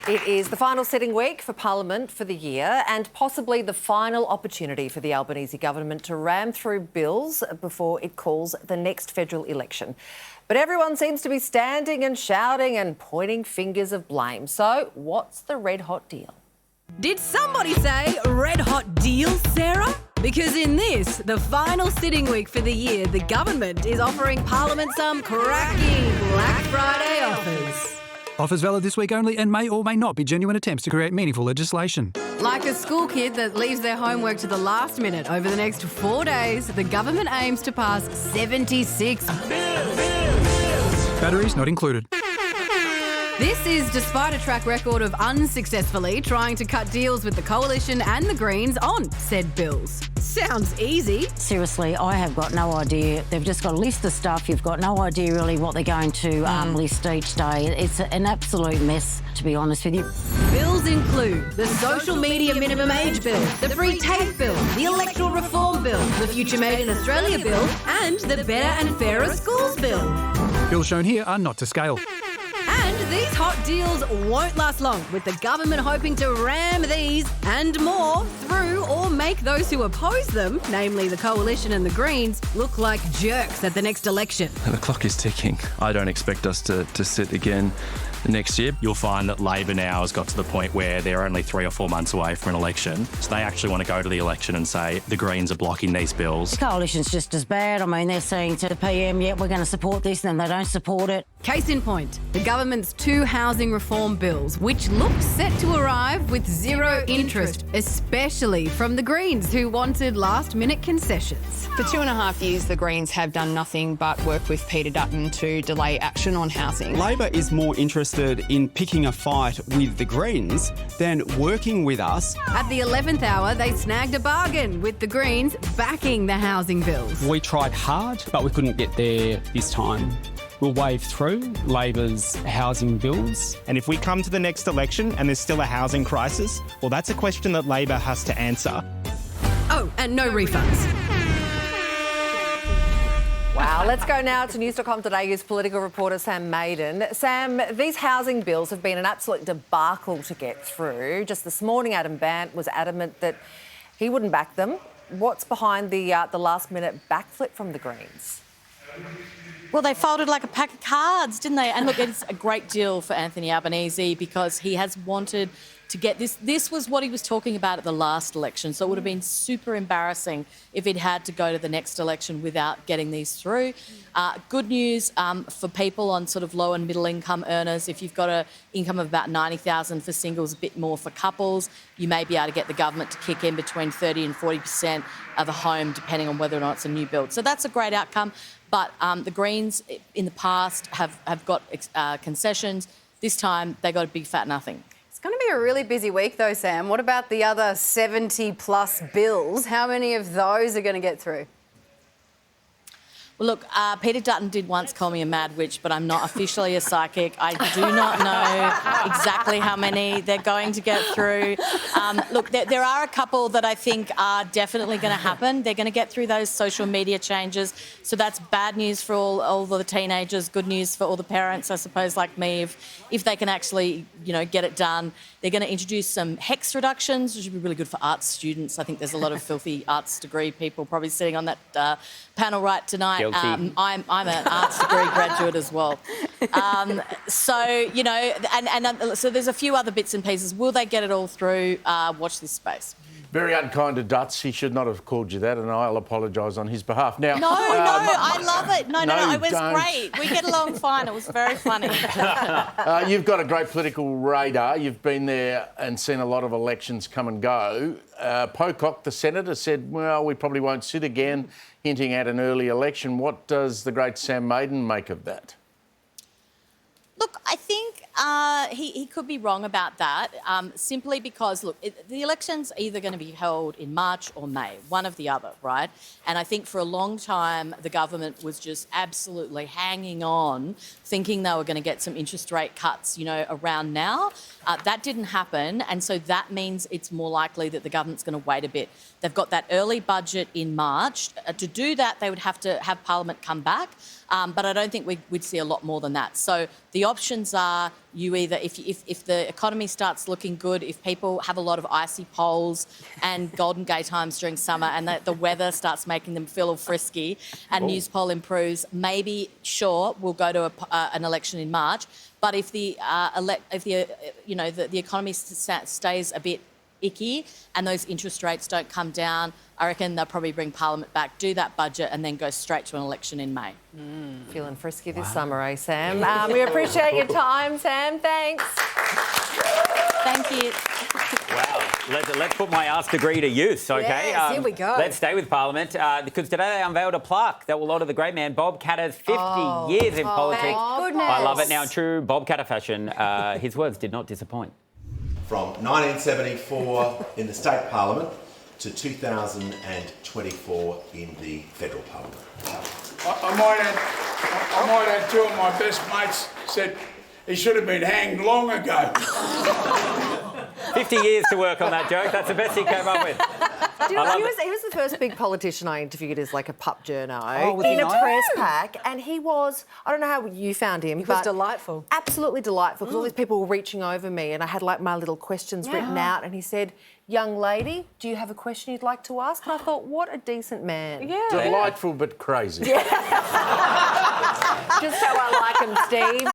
It is the final sitting week for Parliament for the year and possibly the final opportunity for the Albanese government to ram through bills before it calls the next federal election. But everyone seems to be standing and shouting and pointing fingers of blame. So what's the red hot deal? Did somebody say red hot deal, Sarah? Because in this, the final sitting week for the year, the government is offering Parliament some cracking Black Friday offers. Offers valid this week only and may or may not be genuine attempts to create meaningful legislation. Like a school kid that leaves their homework to the last minute over the next 4 days, the government aims to pass 76 bills. Batteries not included. This is despite a track record of unsuccessfully trying to cut deals with the Coalition and the Greens on said bills. Sounds easy. Seriously, I have got no idea. They've just got a list of stuff. You've got no idea really what they're going to list each day. It's an absolute mess, to be honest with you. Bills include the Social Media Minimum Age Bill, the Free TAFE Bill, the Electoral Reform Bill, the Future Made in Australia Bill, and the Better and Fairer Schools Bill. Bills shown here are not to scale. And these hot deals won't last long, with the government hoping to ram these and more through or make those who oppose them, namely the Coalition and the Greens, look like jerks at the next election. The clock is ticking. I don't expect us to sit again next year. You'll find that Labor now has got to the point where they're only 3 or 4 months away from an election. So they actually want to go to the election and say the Greens are blocking these bills. The Coalition's just as bad. I mean, they're saying to the PM, yeah, we're going to support this, and then they don't support it. Case in point, the government's 2 housing reform bills, which look set to arrive with zero interest, especially from the Greens, who wanted last-minute concessions. For 2.5 years, the Greens have done nothing but work with Peter Dutton to delay action on housing. Labor is more interested in picking a fight with the Greens than working with us. At the 11th hour, they snagged a bargain with the Greens backing the housing bills. We tried hard, but we couldn't get there this time. We'll wave through Labor's housing bills. And if we come to the next election and there's still a housing crisis, well, that's a question that Labor has to answer. Oh, and no refunds. Wow, let's go now to news.com.au's political reporter Sam Maiden. Sam, these housing bills have been an absolute debacle to get through. Just this morning, Adam Bant was adamant that he wouldn't back them. What's behind the last-minute backflip from the Greens? Well, they folded like a pack of cards, didn't they? And look, it's a great deal for Anthony Albanese because he has wanted to get this. This was what he was talking about at the last election, so it would have been super embarrassing if he'd had to go to the next election without getting these through. Good news for people on sort of low and middle income earners. If you've got an income of about $90,000 for singles, a bit more for couples, you may be able to get the government to kick in between 30 and 40% of a home, depending on whether or not it's a new build. So that's a great outcome. But the Greens in the past have got concessions. This time they got a big fat nothing. It's going to be a really busy week though, Sam. What about the other 70-plus bills? How many of those are going to get through? Well, look, Peter Dutton did once call me a mad witch, but I'm not officially a psychic. I do not know exactly how many they're going to get through. Look, there are a couple that I think are definitely going to happen. They're going to get through those social media changes. So that's bad news for all the teenagers, good news for all the parents, I suppose, like me, if they can actually, get it done. They're going to introduce some HEX reductions, which would be really good for arts students. I think there's a lot of filthy arts degree people probably sitting on that panel right tonight. I'm an arts degree graduate as well. So there's a few other bits and pieces. Will they get it all through? Watch this space. Very unkind to Dutz. He should not have called you that, and I'll apologise on his behalf. Now, No, I love it. No, it was don't. great. We get along fine. It was very funny. You've got a great political radar. You've been there and seen a lot of elections come and go. Pocock, the senator, said, well, we probably won't sit again, hinting at an early election. What does the great Sam Maiden make of that? Look, I think he could be wrong about that, simply because, look, the election's either going to be held in March or May, one of the other, right? And I think for a long time, the government was just absolutely hanging on, thinking they were going to get some interest rate cuts, around now. That didn't happen, and so that means it's more likely that the government's going to wait a bit. They've got that early budget in March. To do that, they would have to have Parliament come back, but I don't think we'd see a lot more than that. So the options are you either, if the economy starts looking good, if people have a lot of icy poles and Golden Gay times during summer and the weather starts making them feel all frisky and Newspol improves, maybe, sure, we'll go to an election in March. But if the economy stays a bit icky and those interest rates don't come down, I reckon they'll probably bring Parliament back, do that budget and then go straight to an election in May. Feeling frisky this summer, eh, Sam? We appreciate your time, Sam. Thanks. Thank you. Wow. Let's put my Ask Degree to use, OK? Yes, here we go. Let's stay with Parliament because today they unveiled a plaque that will honour the great man Bob Katter's 50 years in politics. Thank goodness. I love it. Now, in true Bob Katter fashion, his words did not disappoint. From 1974 in the state parliament to 2024 in the federal parliament. I might add two of my best mates said he should have been hanged long ago. 50 years to work on that joke. That's the best he came up with. Do you know, he was the first big politician I interviewed as like a pup journo was in he a nice? press pack, and he was, I don't know how you found him, He but was delightful. absolutely delightful, because all these people were reaching over me and I had like my little questions written out, and he said, "Young lady, do you have a question you'd like to ask?" And I thought, what a decent man. Yeah. Delightful but crazy. Just how I like him, Steve.